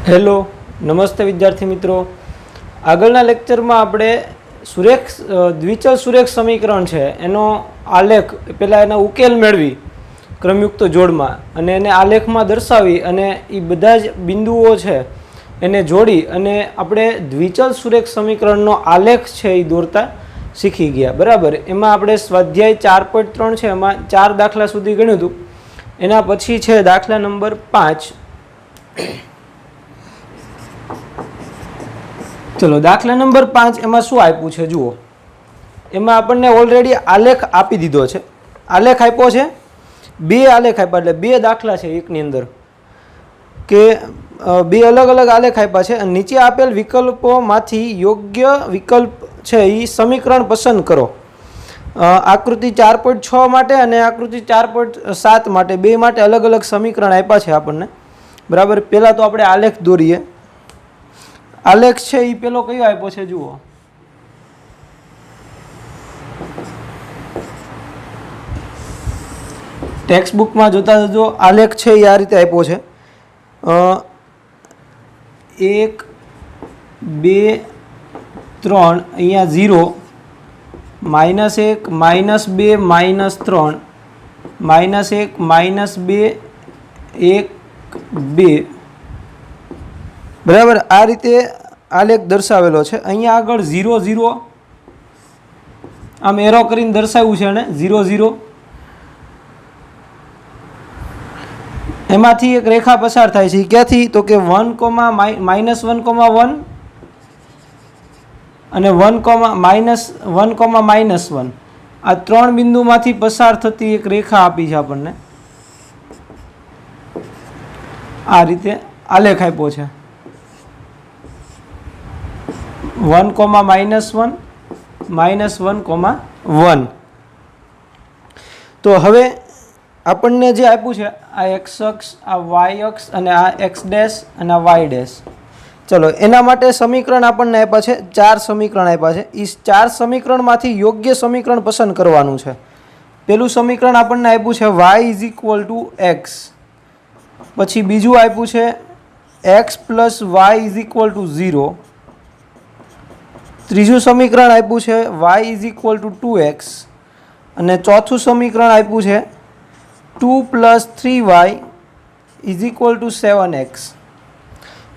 Hello, નમસ્તે વિદ્યાર્થી મિત્રો. આગળના લેક્ચરમાં આપણે દ્વિચલ સુરેખ સમીકરણ છે એનો આલેખ પહેલાં એના ઉકેલ મેળવી ક્રમયુક્ત જોડમાં અને એને આલેખમાં દર્શાવી અને એ બધા જ બિંદુઓ છે એને જોડી અને આપણે દ્વિચલ સુરેખ સમીકરણનો આલેખ છે એ દોરતા શીખી ગયા. બરાબર. એમાં આપણે સ્વાધ્યાય 4.3 છે એમાં 4 દાખલા સુધી ગણ્યું હતું. એના પછી છે દાખલા નંબર 5. ચલો, દાખલા નંબર 5 એમાં શું આપ્યું છે જુઓ. એમાં આપણને ઓલરેડી આલેખ આપી દીધો છે. આલેખ આપ્યો છે, બે આલેખ આપ્યા, એટલે બે દાખલા છે એકની અંદર કે બે અલગ અલગ આલેખ આપ્યા છે. અને નીચે આપેલ વિકલ્પોમાંથી યોગ્ય વિકલ્પ છે એ સમીકરણ પસંદ કરો. આકૃતિ 4.6 માટે અને આકૃતિ 4.7 માટે, બે માટે અલગ અલગ સમીકરણ આપ્યા છે આપણને. બરાબર. પહેલાં તો આપણે આલેખ દોરીએ. આલેખ છે એ પેલો કયો આપ્યો છે જુઓ. ટેક્સ્ટ બુકમાં જોતા જજો. આલેખ છે એ આ રીતે આપ્યો છે. 1 2 3 અહીંયા 0 -1 -2 -3 -1 -2 1 2. બરાબર. આ રીતે આલેખ દર્શાવેલો છે. અહીંયા આગળ 0 0 આમ એરો કરીને દર્શાવ્યું છે અને 0 0 એમાંથી એક રેખા પસાર થાય છે. ક્યાંથી? તો કે 1, -1, 1 અને 1, -1, આ ત્રણ બિંદુમાંથી પસાર થતી એક રેખા આપી છે આપણને. આ રીતે આલેખ આપ્યો છે. 1, -1, -1, 1. તો હવે આપણને જે આપ્યું છે આ x અક્ષ, આ y અક્ષ અને આ x ડેશ અને આ y ડેશ. ચલો, એના માટે સમીકરણ આપણને આપ્યા છે. 4 સમીકરણ આપ્યા છે. એ 4 સમીકરણમાંથી યોગ્ય સમીકરણ પસંદ કરવાનું છે. પેલું સમીકરણ આપણને આપ્યું છે y = x. પછી બીજું આપ્યું છે x + y = 0. ત્રીજું સમીકરણ આપ્યું છે y = 2x. અને ચોથું સમીકરણ આપ્યું છે 2 + 3y = 7x.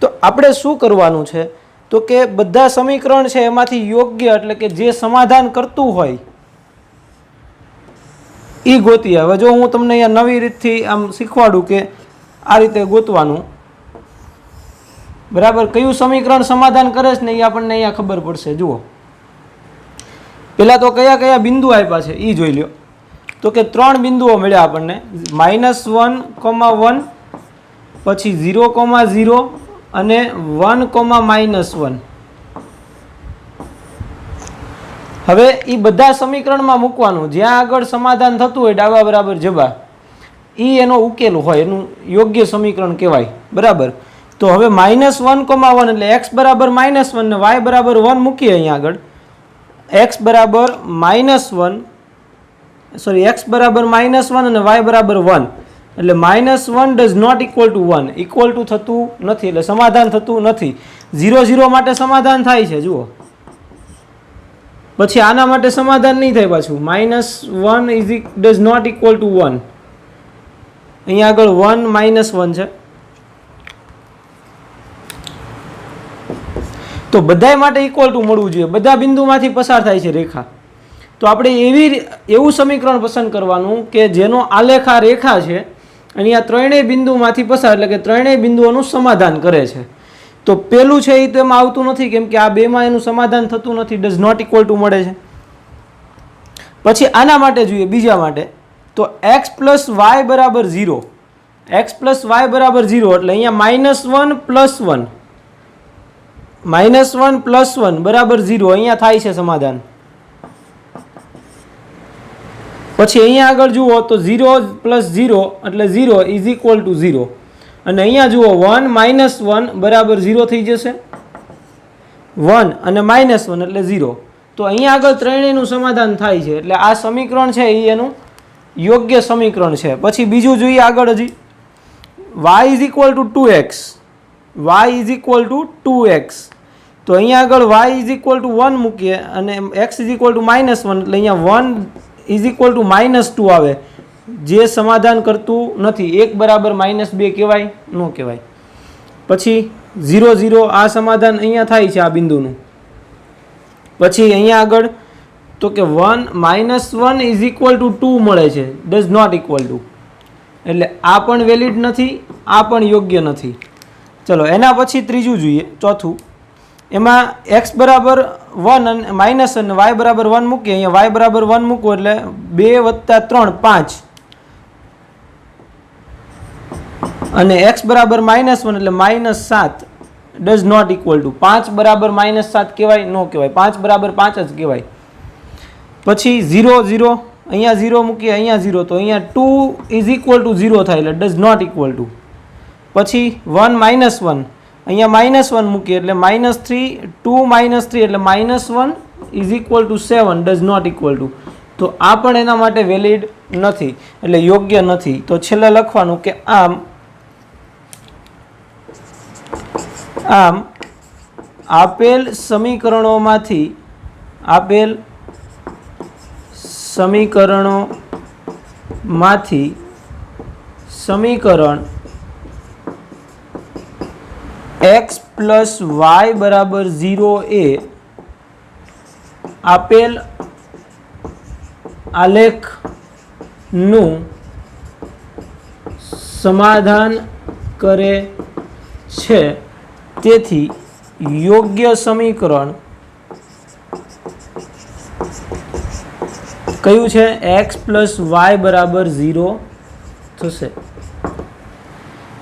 તો આપણે શું કરવાનું છે તો કે બધા સમીકરણ છે એમાંથી યોગ્ય એટલે કે જે સમાધાન કરતું હોય એ ગોતીએ. હવે જો હું તમને અહીંયા નવી રીતથી આમ શીખવાડું કે આ રીતે ગોતવાનું. બરાબર. કયું સમીકરણ સમાધાન કરે છે ને એ આપણને અહીંયા ખબર પડશે. જુઓ, પહેલાં તો કયા કયા બિંદુ આપ્યા છે એ જોઈ લો. તો કે 3 બિંદુઓ મળ્યા આપણને. -1, 1, પછી 0, 0 અને 1, -1. હવે એ બધા સમીકરણમાં મૂકવાનું. જ્યાં આગળ સમાધાન થતું હોય ડાબા બરાબર જબા, એ એનો ઉકેલ હોય, એનું યોગ્ય સમીકરણ કહેવાય. બરાબર. તો હવે -1, 1 એટલે x બરાબર -1 ને y બરાબર 1 મૂકીએ અહીંયા આગળ. x બરાબર x બરાબર -1 અને y બરાબર 1 એટલે -1 does not equal to 1, equal to થતું નથી એટલે સમાધાન થતું નથી. 0 0 માટે સમાધાન થાય છે જુઓ. પછી આના માટે સમાધાન નહીં થાય પાછું. -1 ડઝ નોટ ઇક્વલ ટુ 1. અહીંયા આગળ 1 -1 છે. તો બધા માટે ઇક્વલ ટુ મળવું જોઈએ. બધા બિંદુમાંથી પસાર થાય છે રેખા. તો આપણે એવું સમીકરણ પસંદ કરવાનું કે જેનો આલેખ આ રેખા છે અને આ ત્રણેય બિંદુમાંથી પસાર એટલે કે ત્રણેય બિંદુઓનું સમાધાન કરે છે. તો પેલું છે એ તો એમાં આવતું નથી કેમ કે આ બેમાં એનું સમાધાન થતું નથી. ડઝ નોટ ઇક્વલ ટુ મળે છે. પછી આના માટે જોઈએ, બીજા માટે. તો x + y બરાબર 0. x + y બરાબર 0 એટલે અહીંયા -1 + 1, -1 + 1 બરાબર 0 અહીંયા થાય છે સમાધાન. પછી અહીંયા આગળ જુઓ તો 0 + 0 એટલે 0 = 0 અને અહીંયા જુઓ 1 - 1 બરાબર 0 થઈ જશે. 1 અને -1 એટલે 0. તો અહીંયા આગળ ત્રણેયનું સમાધાન થાય છે એટલે આ સમીકરણ છે એ એનું યોગ્ય સમીકરણ છે. પછી બીજું જોઈએ આગળ હજી y = 2x. Y is equal to 2x. તો અહીંયા આગળ વાય ઇઝ ઇક્વલ ટુ 1 મૂકીએ અને એક્સ ઇઝ ઇક્વલ ટુ -1 એટલે અહીંયા 1 ઇઝ ઇક્વલ ટુ -2 આવે, જે સમાધાન કરતું નથી. 1 બરાબર -2 કહેવાય? ન કહેવાય. પછી 0 0 આ સમાધાન અહીંયા થાય છે આ બિંદુનું. પછી અહીંયા આગળ તો કે 1 ઇઝ ઇક્વલ ટુ 2 મળે છે, ડઝ નોટ ઇક્વલ ટુ, એટલે આ પણ વેલિડ નથી, આ પણ યોગ્ય નથી. ચલો એના પછી ત્રીજું જોઈએ, ચોથું. એમાં x બરાબર 1 અને માઇનસ અને y બરાબર 1 મૂકીએ. અહીંયા y બરાબર 1 મૂકવું એટલે 2 + 3 5 અને x બરાબર -1 એટલે -7 ડઝ નોટ ઇક્વલ ટુ. 5 બરાબર -7 કહેવાય? ન કહેવાય. 5 બરાબર 5 જ કહેવાય. પછી 0 0 અહીંયા 0 મૂકીએ, અહીંયા 0, તો અહીંયા 2 ઇઝ ઇક્વલ ટુ 0 થાય એટલે ડઝ નોટ ઇક્વલ ટુ. પછી 1 -1 અહીંયા -1 મૂકીએ એટલે -3, 2 -3 એટલે -1 is equal to 7 does not equal to. તો આ પણ એના માટે વેલિડ નથી, એટલે યોગ્ય નથી. તો છેલ્લે લખવાનું કે આમ આપેલ સમીકરણોમાંથી સમીકરણ x પ્લસ વાય બરાબર 0 એ આપેલ આલેખનું સમાધાન કરે છે. તેથી યોગ્ય સમીકરણ કયું છે? x પ્લસ વાય બરાબર 0 થશે.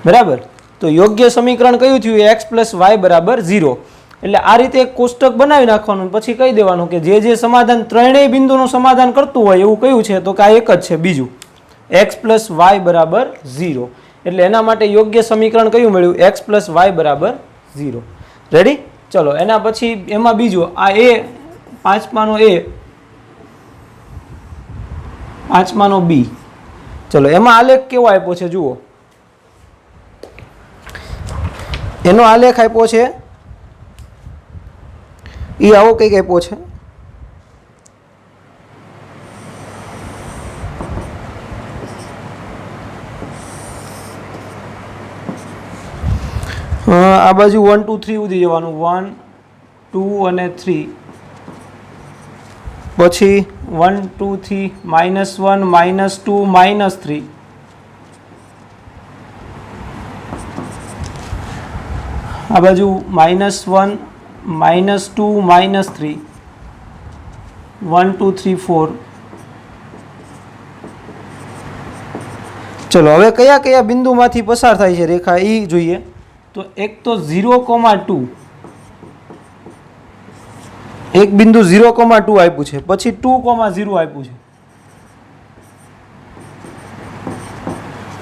બરાબર. તો યોગ્ય સમીકરણ કયું થયું? x પ્લસ વાય બરાબર 0. એટલે આ રીતે એક કોષ્ટક બનાવી નાખવાનું, પછી કહી દેવાનું કે જે સમાધાન ત્રણેય બિંદુનું સમાધાન કરતું હોય એવું કયું છે? તો કે આ એક જ છે, બીજું x પ્લસ વાય બરાબર 0. એટલે એના માટે યોગ્ય સમીકરણ કયું મળ્યું? x પ્લસ વાય બરાબર 0. રેડી? ચલો એના પછી એમાં બીજું આ એ પાંચમાનો બી. ચલો એમાં આલેખ કેવો આપ્યો છે જુઓ. એનો આલેખ આપ્યો છે એ આવો કંઈક આપ્યો છે. આ બાજુ 1 2 3 સુધી જવાનું, 1 2 અને 3, પછી 1 2 3 -1 -2 -3, આ બાજુ -1 -2 -3, 1 2 3 4. ચલો હવે કયા કયા બિંદુમાંથી પસાર થાય છે રેખા એ જોઈએ. તો એક તો 0,2, એક બિંદુ 0,2 આપ્યું છે, પછી 2,0 આપ્યું છે,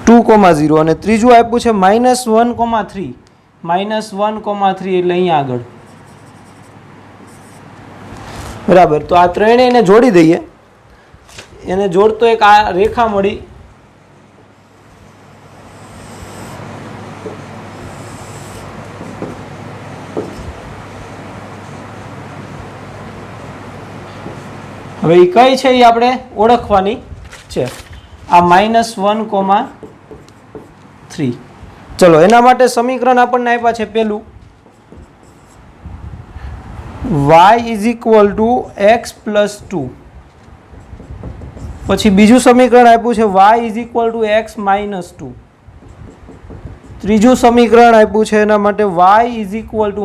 2,0 અને ત્રીજું આપ્યું છે -1,3, -1,3 એટલે અહીંયા આગળ. બરાબર. તો આ ત્રણેયને જોડી દઈએ. એને જોડતો એક આ રેખા મળી. હવે એ કઈ છે એ આપણે ઓળખવાની છે. આ -1,3. ચલો એના માટે સમીકરણ આપણને આપ્યા છે. પેલું y is equal two x plus 2. પછી બીજું સમીકરણ આપ્યું છે y is equal two x minus 2. ત્રીજું સમીકરણ આપ્યું છે એના માટે y is equal two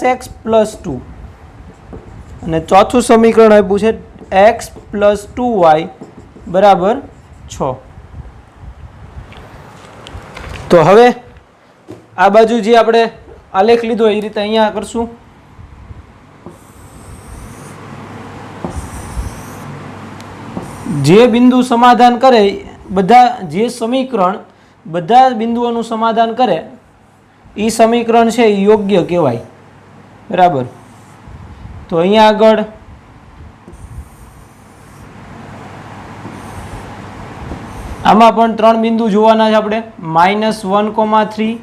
-x plus 2. અને ચોથું સમીકરણ આપ્યું છે x પ્લસ 2y બરાબર 6. તો હવે આ બાજુ જે આપણે આલેખ લીધો એ રીતે અહીંયા કરશું. જે બિંદુ સમાધાન કરે બધા, જે સમીકરણ બધા બિંદુઓનું સમાધાન કરે એ સમીકરણ છે એ યોગ્ય કહેવાય. બરાબર. તો અહીંયા આગળ આમાં પણ ત્રણ બિંદુ જોવાના છે આપણે. -1,3,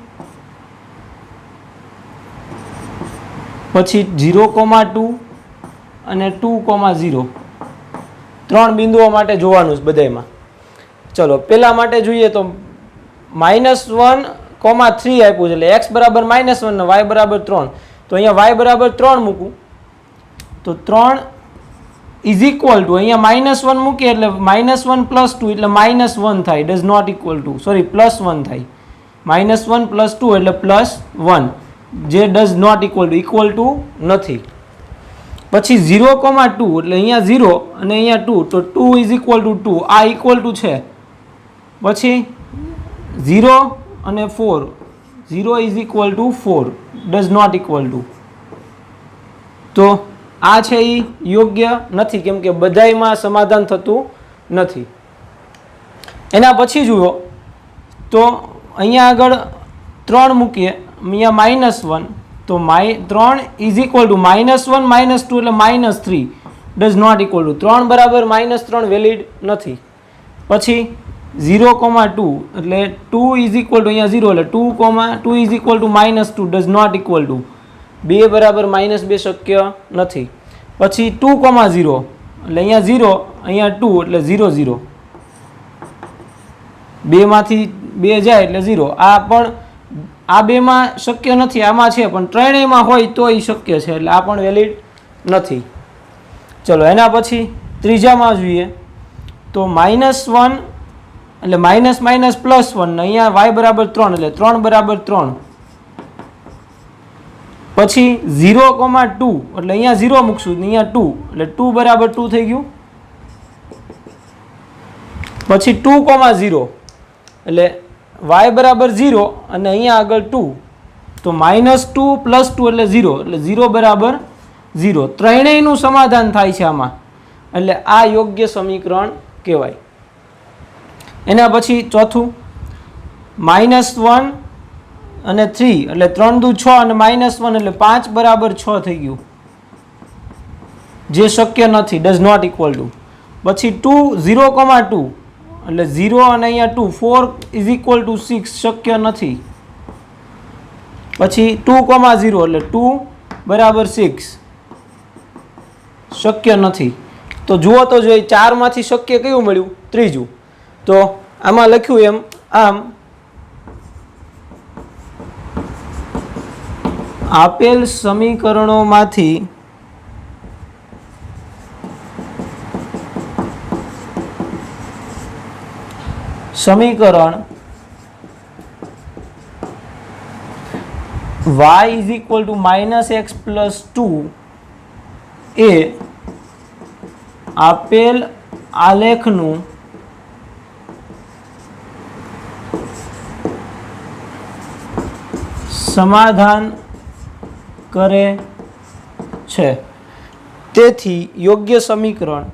પછી 0,2 અને 2,0 ત્રણ બિંદુઓ માટે જોવાનું છે બધામાં. ચલો પહેલા માટે જોઈએ તો -1,3 આપ્યું છે, એટલે x બરાબર -1 ને y બરાબર 3. તો અહીંયા y બરાબર 3 મૂકું તો 3 ઇઝ ઇક્વલ ટુ અહીંયા -1 મૂકીએ એટલે -1 + 2 એટલે -1 થાય, does not equal to sorry +1 થાય. -1 + 2 એટલે +1, જે ડઝ નોટ ઇક્વલ ટુ નથી. પછી 0,2 એટલે અહીંયા 0 અને અહીંયા 2, તો 2 ઇઝ ઇક્વલ ટુ 2, આ ઇક્વલ ટુ છે. પછી 0 અને 4, 0 is equal to 4, does not equal to. તો આ છે એ યોગ્ય નથી, કેમ કે બધાયમાં સમાધાન થતું નથી. એના પછી જુઓ તો અહીંયા આગળ 3 મૂકીએ, અહીંયા -1, તો 3 ઇઝ ઇક્વલ ટુ -1 -2 એટલે -3, ડઝ નોટ ઇક્વલ ટુ. 3 બરાબર -3 વેલિડ નથી. પછી 0,2 એટલે 2 ઇઝ ઇક્વલ ટુ અહીંયા 0 એટલે 2 is equal to -2, does not equal to. 2 બરાબર -2 શક્ય નથી. પછી 2,0 એટલે અહીંયા 0 અહીંયા 2 એટલે 0 0, 2 માંથી 2 જાય એટલે 0. આ પણ આ બેમાં શક્ય નથી, આમાં છે પણ ત્રણેયમાં હોય તો એ શક્ય છે, એટલે આ પણ વેલિડ નથી. ચલો એના પછી ત્રીજામાં જોઈએ તો -1 એટલે +1 ને અહીંયા y બરાબર 3 એટલે 3 બરાબર 3. પછી 0,2 એટલે અહીંયા 0 મૂકશું, અહીંયા 2 એટલે 2 બરાબર 2 થઈ ગયું. પછી 2,0 એટલે y બરાબર 0 અને અહીંયા આગળ 2, તો -2 + 2 એટલે 0, એટલે 0 બરાબર 0. ત્રણેયનું સમાધાન થાય છે આમાં, એટલે આ યોગ્ય સમીકરણ કહેવાય. એના પછી ચોથું -1 અને 3 એટલે 3 દુ 6 અને -1 એટલે 5 બરાબર 6 થઈ ગયું, જે શક્ય નથી, ડઝ નોટ ઇક્વલ ટુ. પછી 0,2 એટલે 0 અને અહીંયા 2, 4 ઇઝ ઇક્વલ ટુ 6, શક્ય નથી. પછી 2,0 એટલે 2 બરાબર 6, શક્ય નથી. તો જુઓ તો જોઈએ 4 માંથી શક્ય કયું મળ્યું? ત્રીજું. તો આમાં લખ્યું એમ આમ આપેલ સમીકરણોમાંથી સમીકરણ y is equal two -x + 2 એ આપેલ આલેખનું સમાધાન કરે છે. તેથી યોગ્ય સમીકરણ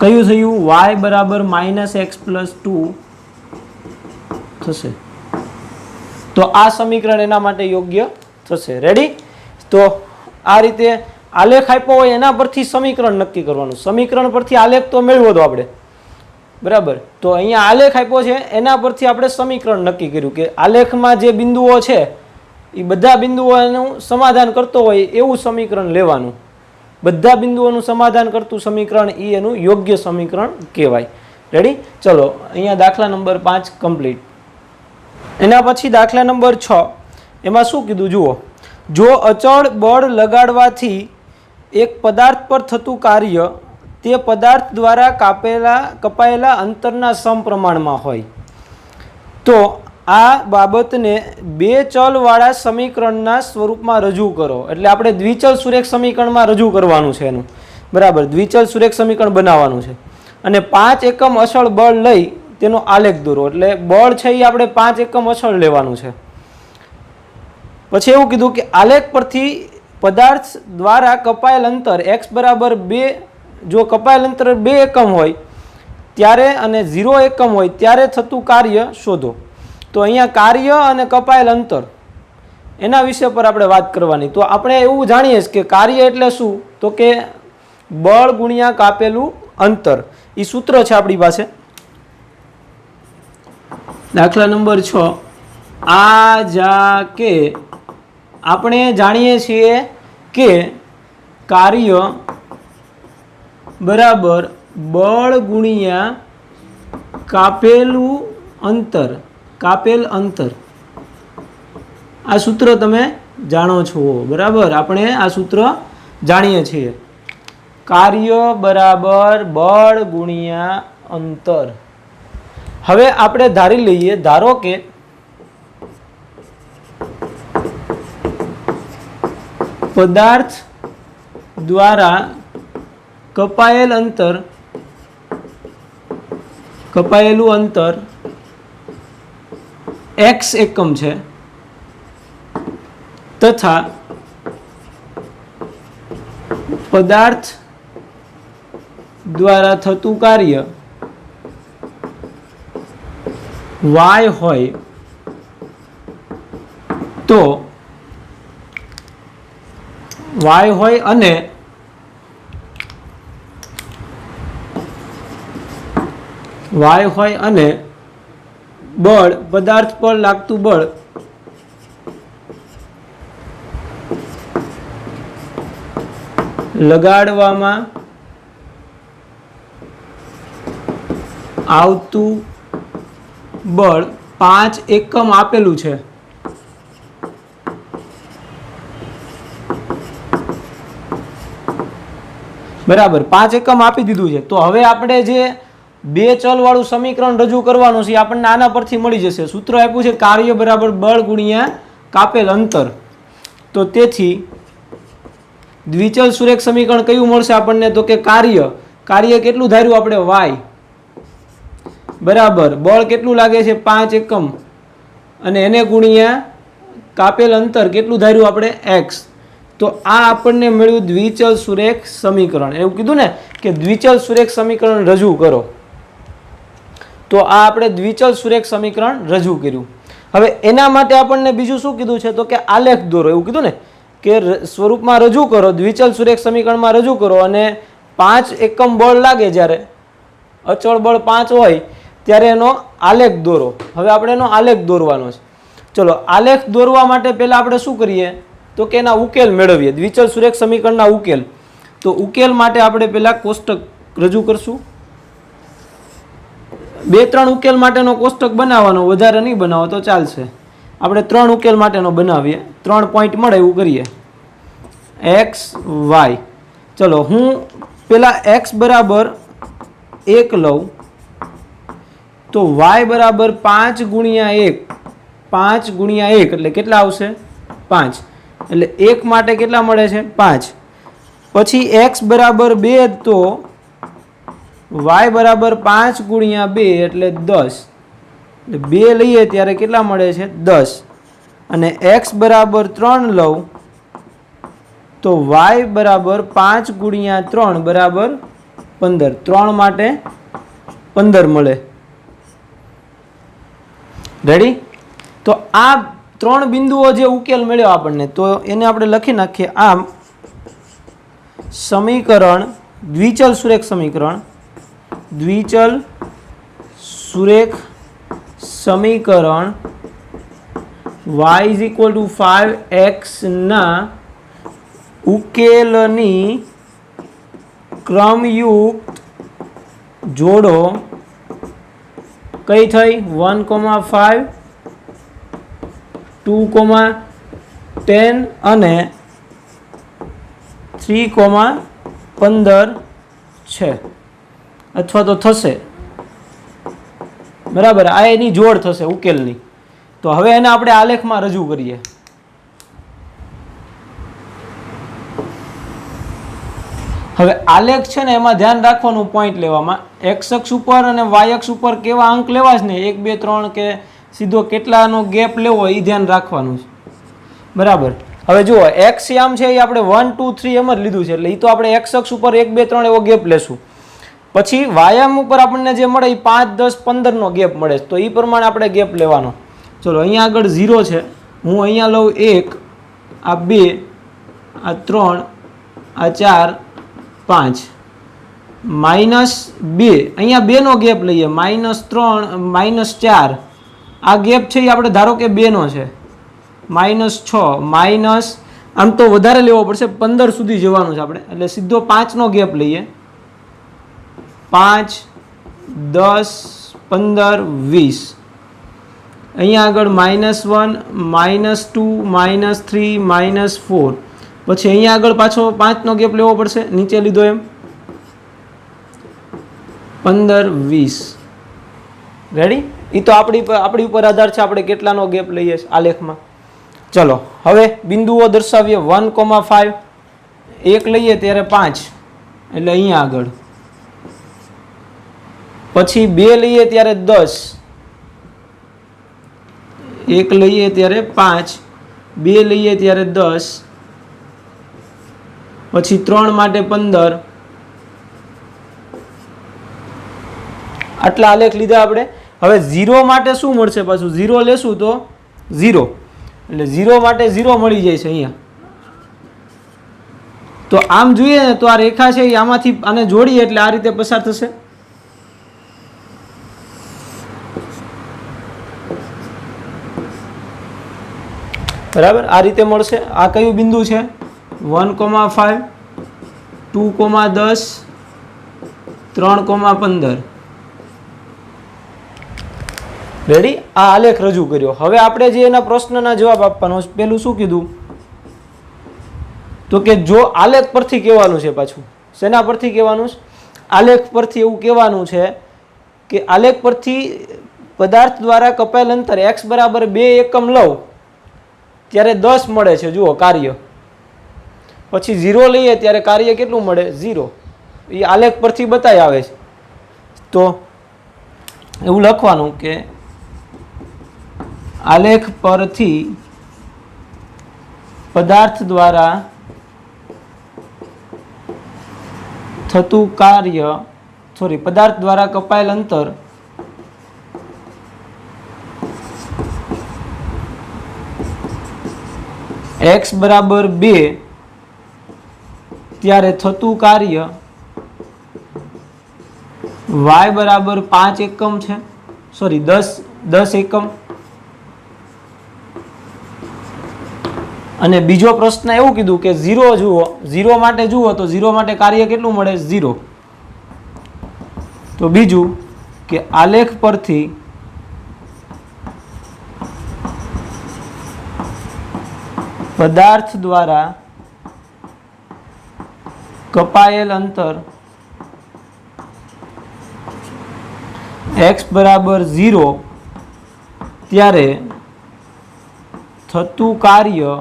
કયું થયું? y બરાબર -x + 2 થશે. તો આ સમીકરણ એના માટે યોગ્ય થશે. રેડી? તો આ રીતે આલેખ આપ્યો હોય એના પરથી સમીકરણ નક્કી કરવાનું. સમીકરણ પરથી આલેખ તો મેળવો તો આપણે, બરાબર. તો અહીંયા આલેખ આપ્યો છે એના પરથી આપણે સમીકરણ નક્કી કર્યું કે આલેખમાં જે બિંદુઓ છે એ બધા બિંદુઓનું સમાધાન કરતો હોય એવું સમીકરણ લેવાનું. બધા બિંદુઓનું સમાધાન કરતું સમીકરણ એ એનું યોગ્ય સમીકરણ કહેવાય. રેડી? ચલો અહીંયા દાખલા નંબર 5 કમ્પ્લીટ. એના પછી દાખલા નંબર 6, એમાં શું કીધું જુઓ. જો અચળ બળ લગાડવાથી એક પદાર્થ પર થતું કાર્ય તે પદાર્થ દ્વારા કપાયેલા અંતરના સમપ્રમાણમાં હોય તો આ બાબતને બે ચલવાળા સમીકરણના સ્વરૂપમાં રજૂ કરો. એટલે આપણે દ્વિચલ સુરેખ સમીકરણમાં રજૂ કરવાનું છે એનું, બરાબર. દ્વિચલ સુરેખ સમીકરણ બનાવવાનું છે અને 5 એકમ અચળ બળ લઈ તેનો આલેખ દોરો. એટલે બળ છે એ આપણે 5 એકમ અચળ લેવાનું છે. પછી એવું કીધું કે આલેખ પરથી પદાર્થ દ્વારા કપાયેલ અંતર x બરાબર 2, જો કપાયેલ અંતર 2 એકમ હોય ત્યારે અને 0 એકમ હોય ત્યારે થતું કાર્ય શોધો. તો અહીંયા કાર્ય અને કપાયેલ અંતર એના વિશે પર આપણે વાત કરવાની. તો આપણે એવું જાણીએ છીએ કે કાર્ય એટલે શું? તો કે બળ ગુણ્યા કાપેલું અંતર. એ સૂત્ર છે આપણી પાસે. દાખલા નંબર 6 આ જા કે આપણે જાણીએ છીએ કે કાર્ય બરાબર બળ ગુણ્યા કાપેલું અંતર, કાપેલ અંતર. આ સૂત્ર તમે જાણો છો બરાબર. આપણે આ સૂત્ર જાણીએ છીએ. કાર્ય બરાબર બળ ગુણ્યા અંતર. હવે આપણે ધારી લઈએ, ધારો કે પદાર્થ દ્વારા કપાયેલ અંતર, કપાયેલું અંતર x એકમ છે તથા પદાર્થ દ્વારા થતું કાર્ય y હોય તો y હોય અને બળ, પદાર્થ પર લાગતું બળ લગાડવામાં આવતું બળ 5 એકમ આપેલું છે. બરાબર, 5 એકમ આપી દીધું છે. તો હવે આપણે જે બે ચલ વાળું સમીકરણ રજૂ કરવાનું છે આપણને આના પરથી મળી જશે. સૂત્ર આપ્યું છે કાર્ય બરાબર બળ ગુણ્યા કાપેલ અંતર. તો તેથી દ્વિચલ સુરેખ સમીકરણ કયું મળશે આપણને? તો કે કાર્ય કેટલું ધાર્યું આપણે? y બરાબર બળ કેટલું લાગે છે? 5 એકમ, અને એને ગુણ્યા કાપેલ અંતર કેટલું ધાર્યું આપણે? x. તો આ આપણને મળ્યું દ્વિચલ સુરેખ સમીકરણ. એવું કીધું ને કે દ્વિચલ સુરેખ સમીકરણ રજૂ કરો. તો આ આપણે દ્વિચલ સુરેખ સમીકરણ રજૂ કર્યું. હવે એના માટે આપણને બીજું શું કીધું છે? તો કે આલેખ દોરો. એવું કીધું ને કે સ્વરૂપમાં રજૂ કરો, દ્વિચલ સુરેખ સમીકરણમાં રજૂ કરો, અને 5 એકમ બળ લાગે, જ્યારે અચળ બળ 5 હોય ત્યારે એનો આલેખ દોરો. હવે આપણે એનો આલેખ દોરવાનો છે. ચલો, આલેખ દોરવા માટે પહેલા આપણે શું કરીએ? તો કે એના ઉકેલ મેળવીએ, દ્વિચલ સુરેખ સમીકરણના ઉકેલ. તો ઉકેલ માટે આપણે પહેલા કોષ્ટક રજૂ કરશું. 2-3 ઉકેલ માટેનો કોષ્ટક બનાવવાનો, વધારે નહીં બનાવો તો ચાલશે. આપણે 3 ઉકેલ માટેનો બનાવીએ, 3 પોઈન્ટ મળે એવું કરીએ. x y. ચલો, હું પેલા x બરાબર 1 લઉં તો y બરાબર 5 ગુણ્યા 1, 5 ગુણ્યા 1 એટલે કેટલા આવશે? 5. એટલે 1 માટે કેટલા મળે છે? 5. પછી x બરાબર 2 તો y બરાબર 5 ગુણ્યા 2 એટલે 10. એટલે 2 લઈએ ત્યારે કેટલા મળે છે? 10. અને x બરાબર 3 લઉં તો y બરાબર 5 ગુણ્યા 3 બરાબર 15. 3 માટે 15 મળે. રેડી? તો આ 3 બિંદુઓ જે ઉકેલ મળ્યો આપણને, તો એને આપણે લખી નાખીએ. આમ સમીકરણ, દ્વિચલ સુરેખ સમીકરણ, દ્વિચલ સુરેખ સમીકરણ y = 5x ના ઉકેલની ક્રમયુક્ત જોડો કઈ થઈ? 1,5, 2,10 અને 3,15 છે, અથવા તો થશે. બરાબર, આ એની જોડ થશે ઉકેલની. તો હવે એને આપણે આલેખમાં રજૂ કરીએ. હવે આલેખ છે ને, એમાં ધ્યાન રાખવાનું પોઈન્ટ લેવામાં, x અક્ષ ઉપર અને y અક્ષ ઉપર કેવા અંક લેવા છે ને, 1, 2, 3 કે સીધો કેટલાનો ગેપ લેવો એ ધ્યાન રાખવાનું છે. બરાબર. હવે જુઓ, x આમ છે એ આપણે 1, 2, 3 એમ જ લીધું છે, એટલે એ તો આપણે x અક્ષ ઉપર 1, 2, 3 એવો ગેપ લેશું. પછી વાયામ ઉપર આપણને જે મળે એ 5, 10, 15નો ગેપ મળે, તો એ પ્રમાણે આપણે ગેપ લેવાનો. ચલો, અહીંયા આગળ 0 છે, હું અહીંયા લઉં 1, આ 2, આ 3, આ 4, 5, -2, અહીંયા 2નો ગેપ લઈએ, -3, -4, આ ગેપ છે એ આપણે ધારો કે 2 નો છે, -6 માઇનસ, આમ તો વધારે લેવો પડશે, 15 સુધી જવાનું છે આપણે, એટલે સીધો 5 નો ગેપ લઈએ, 5, 10, 15, 20, અહીંયા આગળ -1, -2, -3, -4, પછી અહીંયા આગળ પાછો 5 નો ગેપ લેવો પડશે, નીચે લીધો એમ 15, 20, રેડી? એ તો આપણી ઉપર આધાર છે, આપણે કેટલાનો ગેપ લઈએ છીએ આલેખમાં. ચલો હવે બિંદુઓ દર્શાવીએ. 1,5 1 લઈએ ત્યારે 5, એટલે અહીંયા આગળ, પછી 2 લઈએ ત્યારે 10, 1 લઈએ ત્યારે 5, 2 લઈએ ત્યારે 10, પછી 3 માટે 15, આટલા આલેખ લીધા આપણે. હવે 0 માટે શું મળશે? પાછું 0 લેશું તો 0, એટલે 0 માટે 0 મળી જાય છે અહીંયા. તો આમ જોઈએ ને તો આ રેખા છે એ આમાંથી આને જોડીએ એટલે આ રીતે પસાર થશે. બરાબર, આ રીતે મળશે. આ કયું બિંદુ છે? 1,5, 2,10, 3,15. રેડી? આ આલેખ રજૂ કર્યો. હવે આપણે જે એના પ્રશ્નના જવાબ આપવાનો છે, પેલું શું કીધું? તો કે જો આલેખ પરથી કહેવાનું છે, પાછું શેના પરથી કહેવાનું છે? આલેખ પરથી એવું કહેવાનું છે કે આલેખ પરથી પદાર્થ દ્વારા કપાયેલ અંતર x બરાબર 2 એકમ લઉં ત્યારે 10 મળે છે. જુઓ કાર્ય, પછી 0 લઈએ ત્યારે કાર્ય કેટલું મળે? 0. એ આલેખ પરથી બતાવી આવે છે. તો એવું લખવાનું કે આલેખ પરથી પદાર્થ દ્વારા થતું કાર્ય, પદાર્થ દ્વારા કપાયેલ અંતર x બરાબર 2 ત્યારે થતું કાર્ય y બરાબર 5 એકમ છે, 10 એકમ. અને બીજો પ્રશ્ન એવું કીધું કે 0 જુઓ, 0 માટે જુઓ તો 0 માટે કાર્ય કેટલું મળે? 0. તો બીજું કે આલેખ પરથી પદાર્થ દ્વારા કપાયેલ અંતર x બરાબર 0 ત્યારે થતું કાર્ય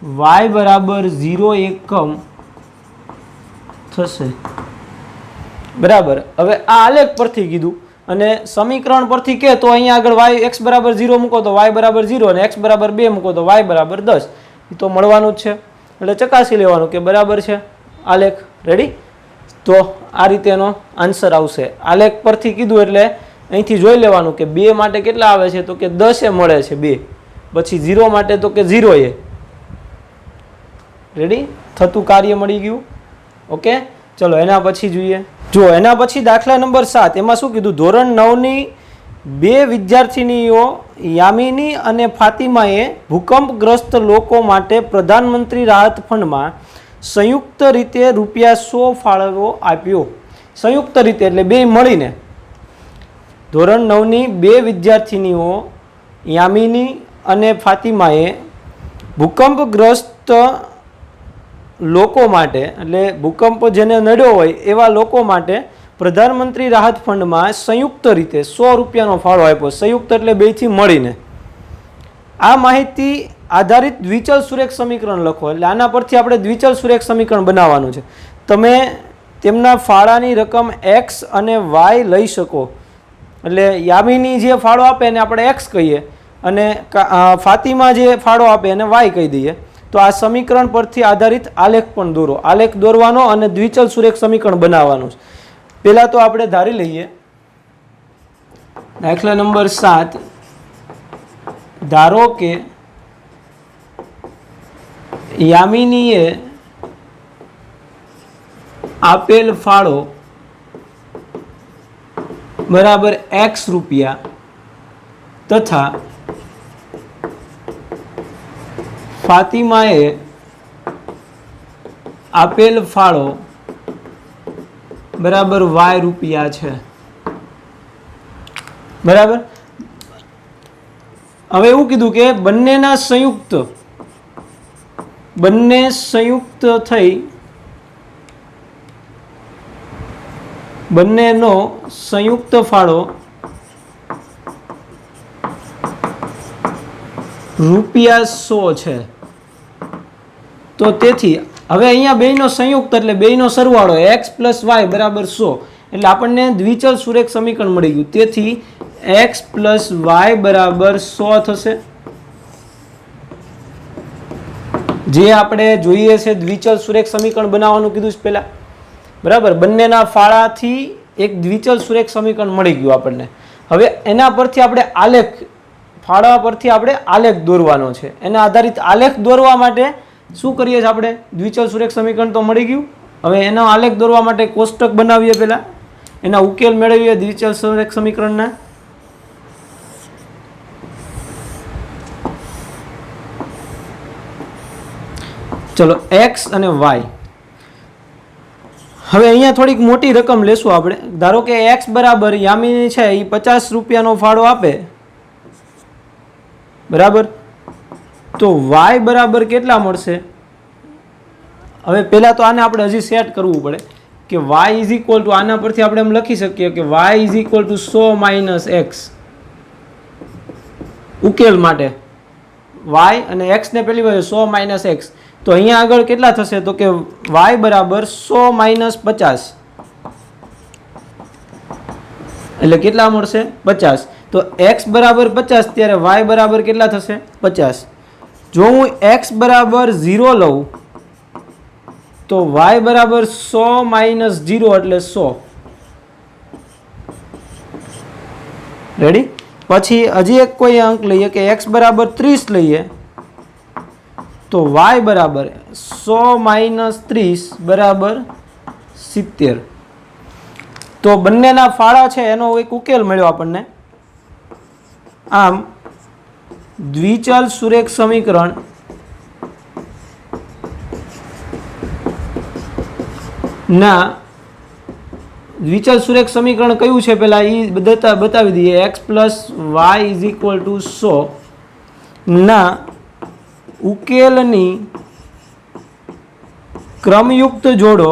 y બરાબર 0 એકમ થશે. બરાબર. હવે આ આલેખ પરથી કીધું અને સમીકરણ પરથી કે તો અહીંયા આગળ y x બરાબર 0 મૂકો તો y બરાબર 0 અને x બરાબર 2 મૂકો તો y બરાબર 10. એ તો મળવાનું જ છે, એટલે ચકાસી લેવાનું કે બરાબર છે આલેખ. રેડી? તો આ રીતે એનો આન્સર આવશે. આલેખ પરથી કીધું એટલે અહીંથી જોઈ લેવાનું કે 2 માટે કેટલા આવે છે? તો કે 10 મળે છે 2. પછી 0 માટે તો કે 0 એ. રેડી? થતું કાર્ય મળી ગયું. ઓકે, ચલો એના પછી જોઈએ. જો એના પછી દાખલા નંબર 7, એમાં શું કીધું? ધોરણ 9ની 2 વિદ્યાર્થીનીઓ યામિની અને ફાતિમાએ ભૂકંપગ્રસ્ત લોકો માટે પ્રધાનમંત્રી રાહત ફંડમાં સંયુક્ત રીતે ₹100 ફાળવો આપ્યો. સંયુક્ત રીતે એટલે બે મળીને. ધોરણ 9ની 2 વિદ્યાર્થીનીઓ યામિની અને ફાતિમાએ ભૂકંપગ્રસ્ત લોકો માટે, એટલે ભૂકંપ જેને નડ્યો હોય એવા લોકો માટે પ્રધાનમંત્રી રાહત ફંડમાં સંયુક્ત રીતે ₹100નો ફાળો આપ્યો. સંયુક્ત એટલે બેથી મળીને. આ માહિતી આધારિત દ્વિચલ સુરેખ સમીકરણ લખો. એટલે આના પરથી આપણે દ્વિચલ સુરેખ સમીકરણ બનાવવાનું છે. તમે તેમના ફાળાની રકમ x અને y લઈ શકો. એટલે યામિની જે ફાળો આપે એને આપણે x કહીએ અને ફાતિમા જે ફાળો આપે એને y કહી દઈએ. તો આ સમીકરણ પરથી આધારિત આલેખ પણ દોરો. આલેખ દોરવાનો અને દ્વિચલ સુરેખ સમીકરણ બનાવવાનું છે. પહેલાં તો આપણે ધારી લઈએ દાખલા નંબર 7. ધારો કે યામિનીએ આપેલ ફાળો બરાબર x રૂપિયા તથા ફાતિમાએ આપેલ ફાળો બરાબર વાય રૂપિયા છે. બરાબર. હવે એવું કીધું કે બંને સંયુક્ત થઈ બંનેનો સંયુક્ત ફાળો ₹100 છે. તો તેથી હવે અહીંયા બેયનો સંયુક્ત એટલે બેયનો સરવાળો x + y બરાબર 100 એટલે આપણને દ્વિચલ સુરેખ સમીકરણ મળી ગયું. તેથી x + y બરાબર 100 થશે. જે આપણે જોઈએ છે દ્વિચલ સુરેખ સમીકરણ બનાવવાનું કીધું છે પહેલા. બરાબર. બંનેના ફાળાથી એક દ્વિચલ સુરેખ સમીકરણ મળી ગયું આપણને. હવે એના પરથી આપણે ફાળા પરથી આપણે આલેખ દોરવાનો છે. એના આધારિત આલેખ દોરવા માટે શું કરીએ છીએ આપણે? દ્વિચલ સુરેખ સમીકરણ તો મળી ગયું. હવે એનો આલેખ દોરવા માટે કોષ્ટક બનાવીએ પહેલા, એના ઉકેલ મેળવીએ દ્વિચલ સુરેખ સમીકરણના. ચલો x અને y. હવે અહીંયા થોડીક મોટી રકમ લેશું આપણે. ધારો કે x બરાબર યામિની છે એ 50 રૂપિયાનો ફાળો આપે. બરાબર. તો y બરાબર કેટલા મળશે? હવે પહેલા તો આને આપણે હજી સેટ કરવું પડે કે y = આના પરથી આપણે એમ લખી શકીએ કે y = 100 - x. ઉકેલ માટે y અને x ને પેલી બાજુ 100 - x. તો અહીંયા આગળ કેટલા થશે? તો કે y બરાબર 100 - 50 એટલે કેટલા મળશે? 50. તો x બરાબર 50 ત્યારે y બરાબર કેટલા થશે? 50. જો હું x બરાબર 0 લઉં તો y બરાબર 100 - 0 એટલે 100. રેડી? પછી હજી એક કોઈ અંક લઈએ કે x બરાબર 30 લઈએ તો y બરાબર 100 - 30 બરાબર 70. તો બંનેના ફાળા છે એનો એક ઉકેલ મળ્યો આપણને. આમ દ્વિચલ સુરેખ સમીકરણ ના દ્વિચલ સુરેખ સમીકરણ કયું છે પેલા એ બતાવી દઈએ. x + y = 100 ના ઉકેલની ક્રમયુક્ત જોડો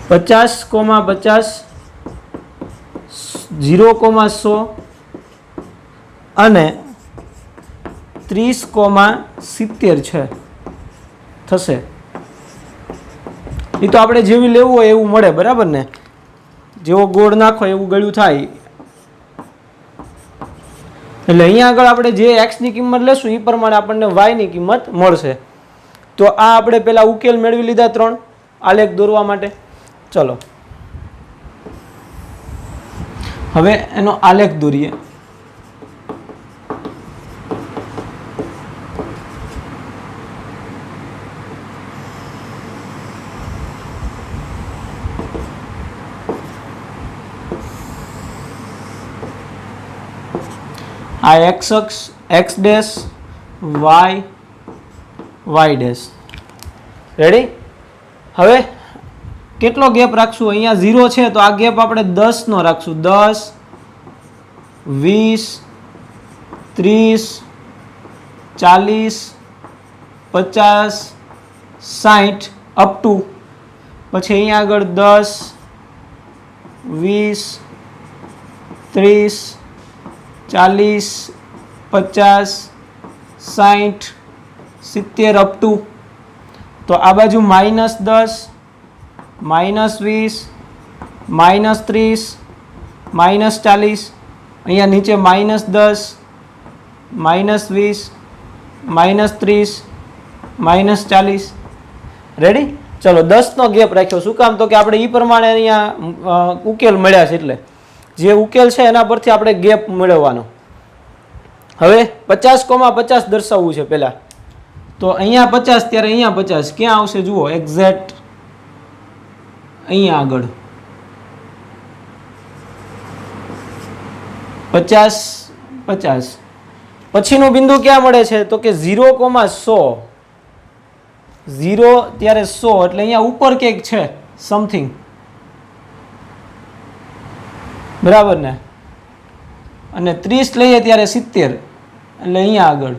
50,50 0,100 અને 30,70 છે થશે. એ તો આપણે જેવી લેવું હોય એવું મળે. બરાબર ને? જેવો ગોળ નાખો એવું ગળ્યું થાય. એટલે અહીંયા આગળ આપણે જે x ની કિંમત લેશું એ પ્રમાણે આપણને y ની કિંમત મળશે. તો આ આપણે પેલા ઉકેલ મેળવી લીધા 3 આલેખ દોરવા માટે. ચલો હવે એનો આલેખ દોરીએ. આ x અક્ષ x dash y y dash. Ready? હવે કેટલો ગેપ રાખશું? અહીંયા 0 છે તો આ ગેપ આપણે 10 નો રાખશું. 10 20 30 40 50 60 અપ ટુ પછી અહીંયા આગળ 10 20 30 40 50 60 70 અપ ટુ. તો આ બાજુ -10 -20 -30 -40 અહીંયા નીચે -10 -20 -30 -40. રેડી? ચલો 10 નો ગેપ રાખ્યો. શું કામ? તો કે આપણે એ પ્રમાણે અહીંયા ઉકેલ મળ્યા છે એટલે જે ઉકેલ છે એના પરથી આપણે ગેપ મેળવવાનો. હવે 50,50 દર્શાવવું છે પહેલા. તો અહીંયા 50 ત્યારે અહીંયા 50 ક્યાં આવશે જુઓ? એક્ઝેક્ટ અહીંયા આગળ 50 50 પછીનું બિંદુ ક્યાં મળે છે તો કે 0,100 0 ત્યારે 100 એટલે અહીંયા ઉપર કંઈક છે સમથિંગ બરાબર ને અને 30 લઈએ ત્યારે 70 એટલે અહીંયા આગળ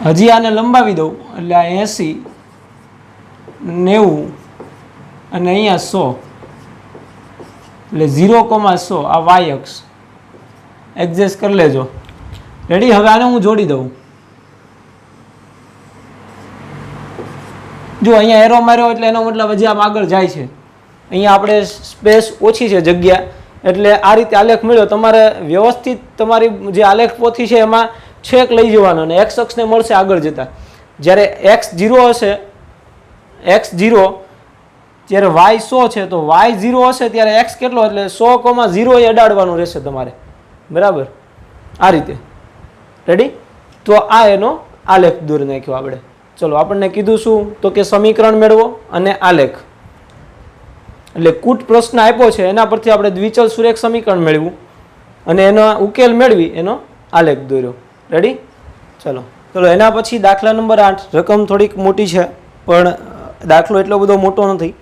હજી આને લંબાવી દઉં એટલે આ 80 90 અને અહીંયા 100 એટલે 0,100 આ વાય અક્ષ એડજસ્ટ કરી લેજો રેડી હવે આને હું જોડી દઉં જો અહીંયા એરો માર્યો એટલે એનો મતલબ હજી આમ આગળ જાય છે અહીંયા આપણે સ્પેસ ઓછી છે જગ્યા એટલે આ રીતે આલેખ મળ્યો તમારે વ્યવસ્થિત તમારી જે આલેખ પોથી છે એમાં છેક લઈ જવાનો અને એક્સ અક્ષને મળશે આગળ જતા જ્યારે x0 હશે x0 જ્યારે y100 છે તો y0 હશે ત્યારે x કેટલો એટલે 100,0 એ અડાડવાનું રહેશે તમારે બરાબર આ રીતે રેડી તો આ એનો આલેખ દોરી નાખ્યો આપણે ચલો આપણને કીધું શું તો કે સમીકરણ મેળવો અને આલેખ એટલે કૂટ પ્રશ્ન આપ્યો છે એના પરથી આપણે દ્વિચલ સુરેખ સમીકરણ મેળવ્યું અને એનો ઉકેલ મેળવી એનો આલેખ દોર્યો રેડી ચલો એના પછી દાખલા નંબર 8 રકમ થોડીક મોટી છે પણ દાખલો એટલો બધો મોટો નથી